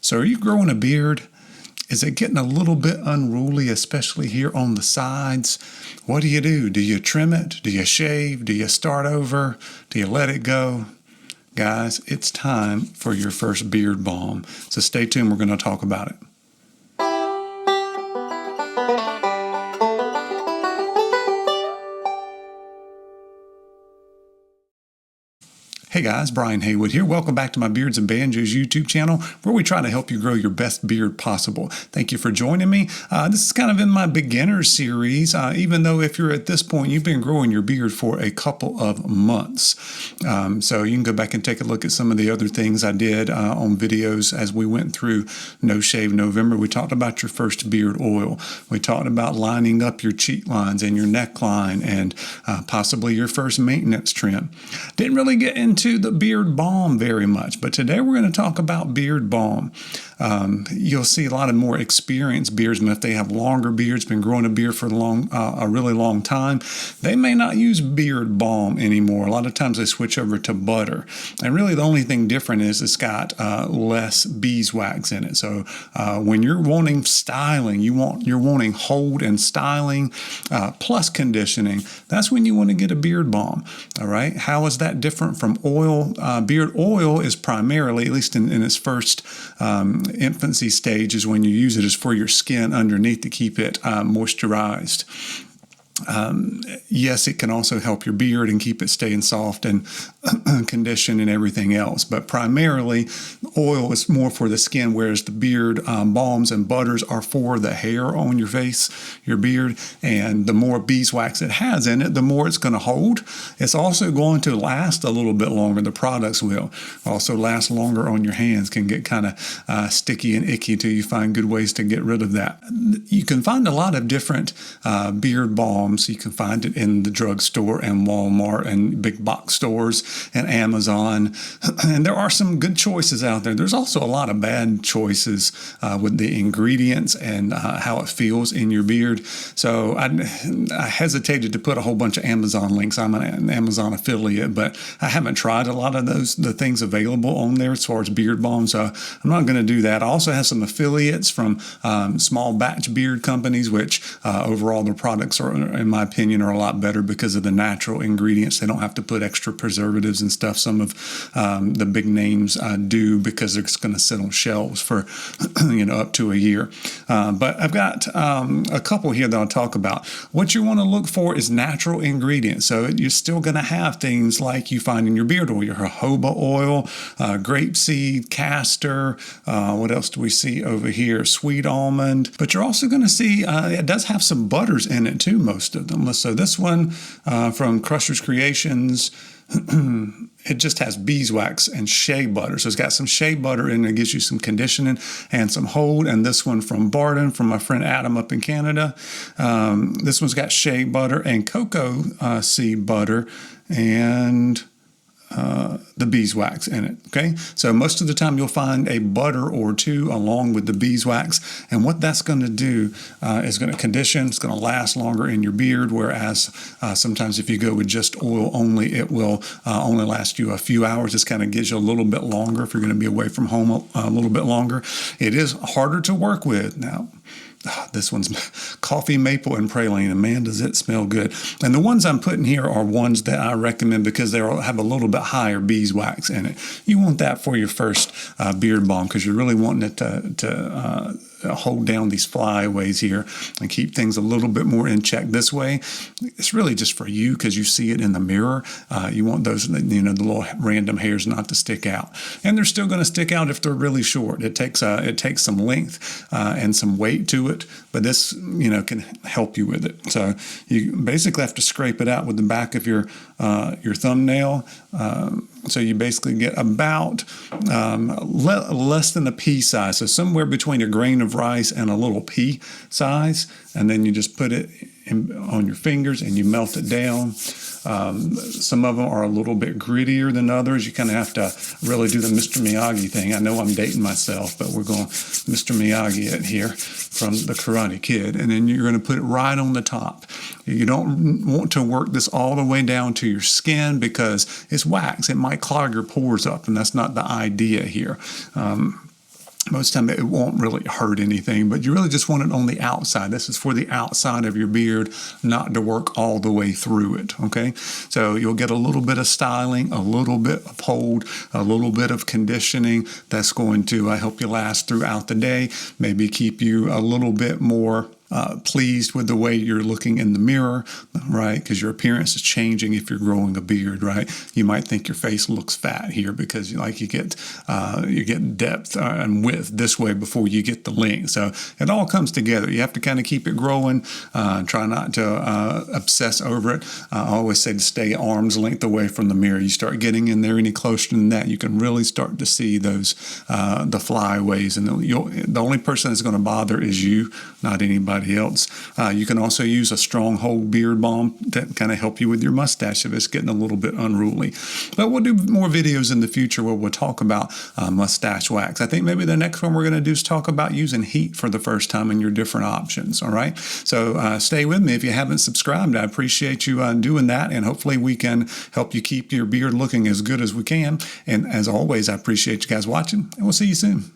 So are you growing a beard? Is it getting a little bit unruly, especially here on the sides? What do? Do you trim it? Do you shave? Do you start over? Do you let it go? Guys, it's time for your first beard balm. So stay tuned. We're going to talk about it. Hey guys, Brian Haywood here. Welcome back to my Beards and Banjos YouTube channel, where we try to help you grow your best beard possible. Thank you for joining me. This is kind of in my beginner series, even though if you're at this point, you've been growing your beard for a couple of months. So you can go back and take a look at some of the other things I did on videos as we went through No Shave November. We talked about your first beard oil. We talked about lining up your cheek lines and your neckline and possibly your first maintenance trim. Didn't really get into the beard balm very much, but today we're going to talk about beard balm. You'll see a lot of more experienced beardsmen, if they have longer beards, been growing a beard for a really long time, they may not use beard balm anymore. A lot of times they switch over to butter, and really the only thing different is it's got less beeswax in it. So when you're wanting styling, you're wanting hold and styling plus conditioning, that's when you want to get a beard balm. All right, how is that different from oil? Beard oil is primarily, at least in its first infancy stage, is when you use it, is for your skin underneath to keep it moisturized. Yes, it can also help your beard and keep it staying soft and conditioned and everything else. But primarily, oil is more for the skin, whereas the beard balms and butters are for the hair on your face, your beard. And the more beeswax it has in it, the more it's going to hold. It's also going to last a little bit longer. The products will also last longer on your hands, can get kind of sticky and icky till you find good ways to get rid of that. You can find a lot of different beard balms. You can find it in the drugstore and Walmart and big box stores and Amazon. And there are some good choices out there. There's also a lot of bad choices with the ingredients and how it feels in your beard. So I hesitated to put a whole bunch of Amazon links. I'm an Amazon affiliate, but I haven't tried a lot of the things available on there as far as beard balm. So I'm not going to do that. I also have some affiliates from small batch beard companies, which overall their products are, in my opinion, are a lot better because of the natural ingredients. They don't have to put extra preservatives and stuff. Some of the big names do, because it's going to sit on shelves for up to a year. But I've got a couple here that I'll talk about. What you want to look for is natural ingredients. So you're still going to have things like you find in your beard oil, your jojoba oil, grapeseed, castor. What else do we see over here? Sweet almond. But you're also going to see it does have some butters in it too, most of them. So this one from Crusher's Creations, it just has beeswax and shea butter. So it's got some shea butter in it. It gives you some conditioning and some hold. And this one from Barden, from my friend Adam up in Canada, this one's got shea butter and cocoa seed butter and the beeswax in it. Okay, so most of the time you'll find a butter or two along with the beeswax, and what that's going to do is going to condition. It's going to last longer in your beard, whereas sometimes if you go with just oil only, it will only last you a few hours. This kind of gives you a little bit longer if you're going to be away from home a little bit longer. It is harder to work with now. This one's coffee, maple, and praline, and man, does it smell good. And the ones I'm putting here are ones that I recommend because they have a little bit higher beeswax in it. You want that for your first beard balm, because you're really wanting it to hold down these flyaways here and keep things a little bit more in check this way. It's really just for you because you see it in the mirror. You want those, the little random hairs not to stick out. And they're still going to stick out if they're really short. It takes some length and some weight to it, but this, can help you with it. So you basically have to scrape it out with the back of your thumbnail. So you basically get about less than a pea size, so somewhere between a grain of rice and a little pea size, and then you just put it on your fingers and you melt it down. Some of them are a little bit grittier than others. You kind of have to really do the Mr. Miyagi thing. I know I'm dating myself, but we're going Mr. Miyagi it here from the Karate Kid. And then you're going to put it right on the top. You don't want to work this all the way down to your skin because it's wax. It might clog your pores up, and that's not the idea here. Most of the time it won't really hurt anything, but you really just want it on the outside. This is for the outside of your beard, not to work all the way through it, okay? So you'll get a little bit of styling, a little bit of hold, a little bit of conditioning that's going to help you last throughout the day, maybe keep you a little bit more pleased with the way you're looking in the mirror, right? Because your appearance is changing if you're growing a beard, right? You might think your face looks fat here because you get depth and width this way before you get the length. So it all comes together. You have to kind of keep it growing. Try not to obsess over it. I always say to stay arm's length away from the mirror. You start getting in there any closer than that, you can really start to see those the flyaways, and the only person that's going to bother is you, not anybody else. You can also use a strong hold beard balm to kind of help you with your mustache if it's getting a little bit unruly. But we'll do more videos in the future where we'll talk about mustache wax. I think maybe the next one we're going to do is talk about using heat for the first time and your different options. All right. So stay with me. If you haven't subscribed, I appreciate you doing that. And hopefully we can help you keep your beard looking as good as we can. And as always, I appreciate you guys watching, and we'll see you soon.